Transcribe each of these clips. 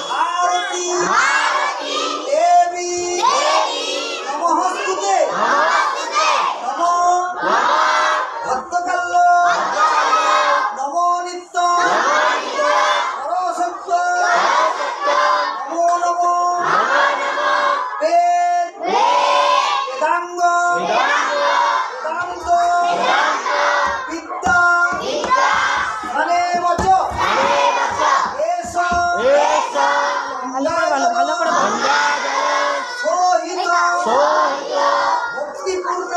भारती देवी नमोस्तुते नमो भक्तकल्लो नमो नित्य सरस्वत नमो नमो वेद वेदांग वेदांत विद्या धने वच ভালো করে সোহিত ভক্তিপূর্ণ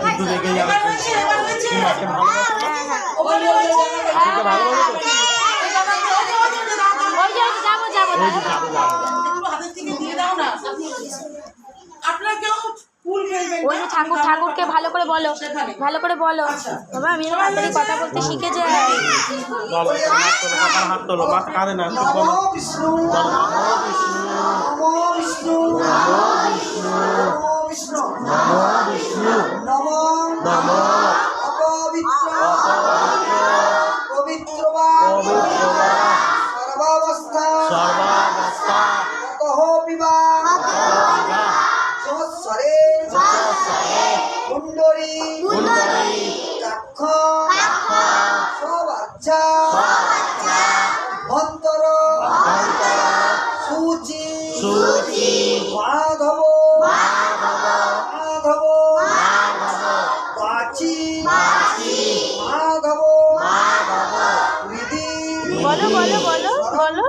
কিন্তু দেখে যাবে ওই যে ঠাকুরকে ভালো করে বলো, ভালো করে বলো বাবা। আমি তাড়াতাড়ি কথা বলতে শিখে যাই। হাত তোলো, মাথা কাঁদে না। নমো বিষ্ণু নমো বিষ্ণু নমো বিষ্ণু নমো বিষ্ণু নমো নমো অপবিত্র পবিত্র সর্বাবস্থা ততঃ পিবা সংস্বরে কুণ্ডরী কাক্ষ সবাচ্ছা ভন্তর সূচি মাধব মাধব বাচি মাধব বিধি বলো বলো বলো বলো।